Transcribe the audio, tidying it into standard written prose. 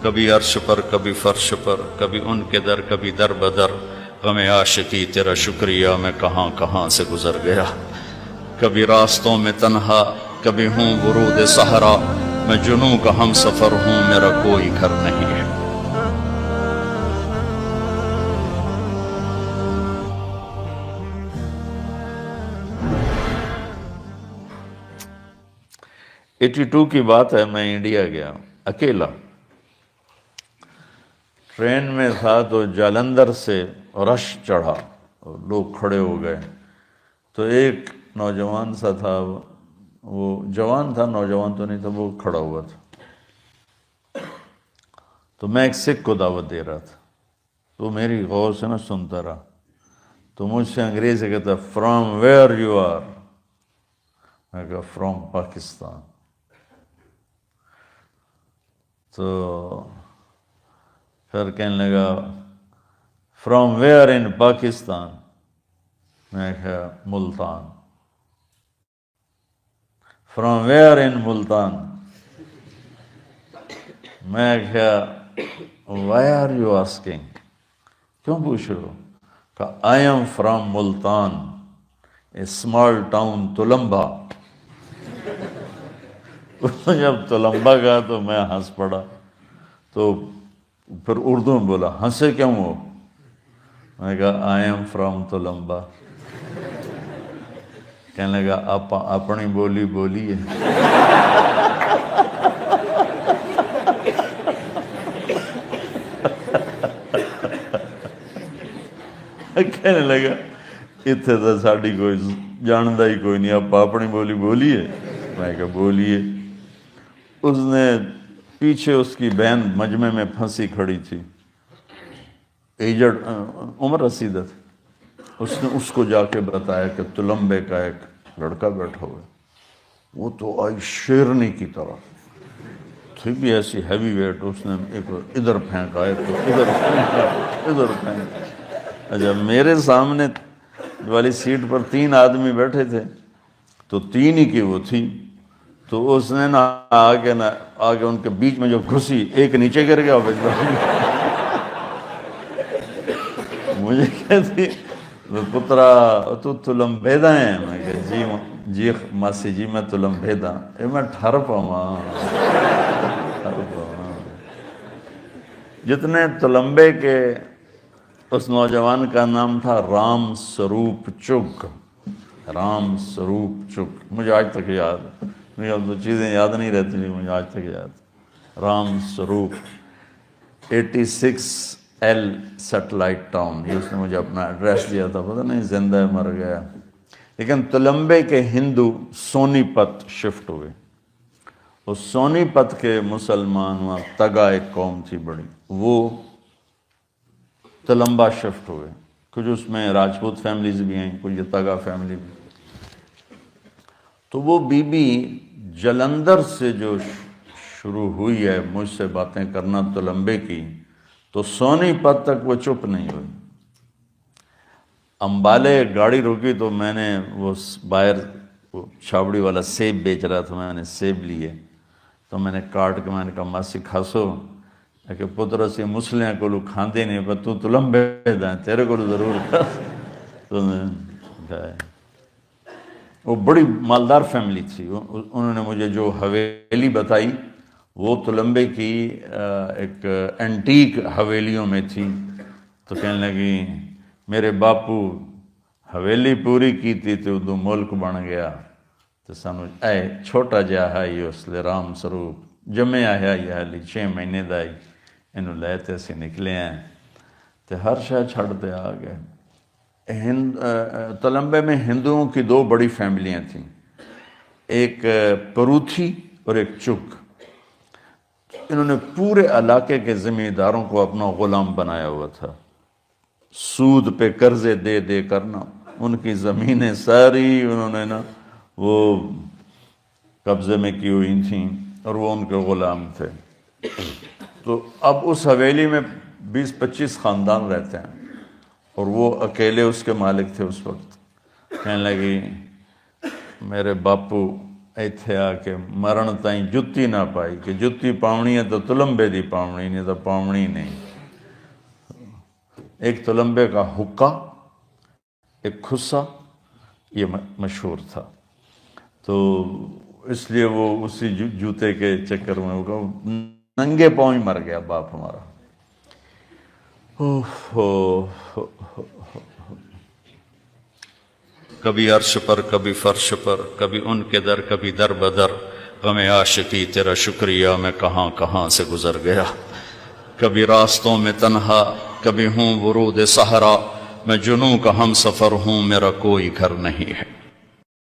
کبھی عرش پر کبھی فرش پر، کبھی ان کے در کبھی در بدر، غم عاشقی تیرا شکریہ میں کہاں کہاں سے گزر گیا، کبھی راستوں میں تنہا کبھی ہوں ورود صحرا، میں جنوں کا ہم سفر ہوں میرا کوئی گھر نہیں ہے۔ ایٹی ٹو کی بات ہے، میں انڈیا گیا اکیلا، ٹرین میں تھا تو جالندھر سے رش چڑھا اور لوگ کھڑے ہو گئے، تو ایک نوجوان سا تھا، وہ جوان تھا، نوجوان تو نہیں تھا، وہ کھڑا ہوا تھا، تو میں ایک سکھ کو دعوت دے رہا تھا، تو میری غور سے نہ سنتا رہا، تو مجھ سے انگریزی کہتا فرام ویئر یو آر، میں کہا فرام پاکستان، تو پھر کہنے لگا فرام ویئر ان پاکستان، میں کہا ملتان، فرام ویئر ان ملتان، میں کہا وائی آر یو آسکنگ، کیوں پوچھ رہے ہو، کہا I am from Multan, a small town Tulamba. جب تلمبا گیا تو میں ہنس پڑا، تو پھر اردو میں بولا ہنسے کیوں ہو، میں کہا آئی ایم فرام تلمبا، کہنے لگا آپ اپنی بولی بولیے۔ کہنے لگا اتنے تو ساڑی کوئی جانتا ہی کوئی نہیں، آپ اپنی بولی بولیے، میں کہا بولیے۔ اس نے پیچھے اس کی بہن مجمع میں پھنسی کھڑی تھی، ایجڈ عمر رسیدہ تھی، اس نے اس کو جا کے بتایا کہ تلمبے کا ایک لڑکا بیٹھا ہوا ہے، وہ تو آئی شیرنی کی طرح تھی بھی ایسی ہیوی ویٹ، اس نے ایک ادھر پھینکا، ایک تو ادھر پھینکا، ادھر پھینکا۔ اچھا میرے سامنے والی سیٹ پر 3 آدمی بیٹھے تھے، تو 3 ہی کی وہ تھی، تو اس نے آگے ان کے بیچ میں جو گھسی، ایک نیچے گر گیا، مجھے کہتی پترا تو تلمبیدا ہے، میں کہا جی ماسی جی میں تلمبیدا، میں ٹھر پاواں۔ جتنے تلمبے کے، اس نوجوان کا نام تھا رام سروپ چگ، رام سروپ چگ، مجھے آج تک یاد ہے، مجھے اب تو چیزیں یاد نہیں رہتی، مجھے آج تک یاد، رام سروپ، 86L سیٹلائٹ ٹاؤن، یہ اس نے مجھے اپنا ایڈریس دیا تھا، پتہ نہیں زندہ ہے مر گیا۔ لیکن تلمبے کے ہندو سونی پت شفٹ ہوئے، اس سونی پت کے مسلمان، وہاں تگا ایک قوم تھی بڑی، وہ تلمبا شفٹ ہوئے، کچھ اس میں راجپوت فیملیز بھی ہیں، کچھ تگا فیملی بھی۔ تو وہ بی بی جلندھر سے جو شروع ہوئی ہے مجھ سے باتیں کرنا تلمبے کی، تو سونی پت تک وہ چپ نہیں ہوئی۔ امبالے گاڑی رکی تو میں نے وہ باہر چھاوڑی والا سیب بیچ رہا تھا، میں نے سیب لیے، تو میں نے کاٹ کے میں نے کہا ماسی کھاسو، کہ پتر سے مسلیاں کو کھاندے نہیں، پر تو تلمبے دا تیرے کو ضرور کھا، تو میں کھایا۔ وہ بڑی مالدار فیملی تھی، انہوں نے مجھے جو حویلی بتائی وہ تلمبے کی ایک اینٹیک حویلیوں میں تھی، تو کہنے لگی میرے باپو حویلی پوری کی تھی تو دو ملک بن گیا، تو سانو اے چھوٹا جہا ہے اس لئے رام سروپ جمعے آیا یہ حالی 6 مہینے دائی، انہوں لے تے سے نکلے ہیں، تو ہر شاہ چھڑتے آ گئے۔ تلمبے میں ہندوؤں کی 2 بڑی فیملیاں تھیں، ایک پروتھی اور ایک چک، انہوں نے پورے علاقے کے زمینداروں کو اپنا غلام بنایا ہوا تھا، سود پہ قرضے دے دے کرنا، ان کی زمینیں ساری انہوں نے وہ قبضے میں کی ہوئی تھیں، اور وہ ان کے غلام تھے۔ تو اب اس حویلی میں 20-25 خاندان رہتے ہیں، اور وہ اکیلے اس کے مالک تھے اس وقت۔ کہنے لگی میرے باپو ਇੱਥੇ ਆ ਕੇ ਮਰਨ ਤਾਈਂ ਜੁੱਤੀ ਨਾ ਪਾਈ ਕਿ ਜੁੱਤੀ ਪਾਉਣੀ ਹੈ ਤਾਂ ਤੁਲੰਬੇ ਦੀ ਪਾਉਣੀ, نہیں تو پاؤنی نہیں. ایک تلمبے کا حقہ، ایک کھسا، یہ مشہور تھا. تو اس لیے وہ اسی جوتے کے چکر میں وہ ننگے پاؤں مر گیا باپ ہمارا. کبھی عرش پر کبھی فرش پر، کبھی ان کے در کبھی در بدر، غم عاشقی تیرا شکریہ میں کہاں کہاں سے گزر گیا. کبھی راستوں میں تنہا، کبھی ہوں ورود صحرا، میں جنوں کا ہم سفر ہوں، میرا کوئی گھر نہیں ہے.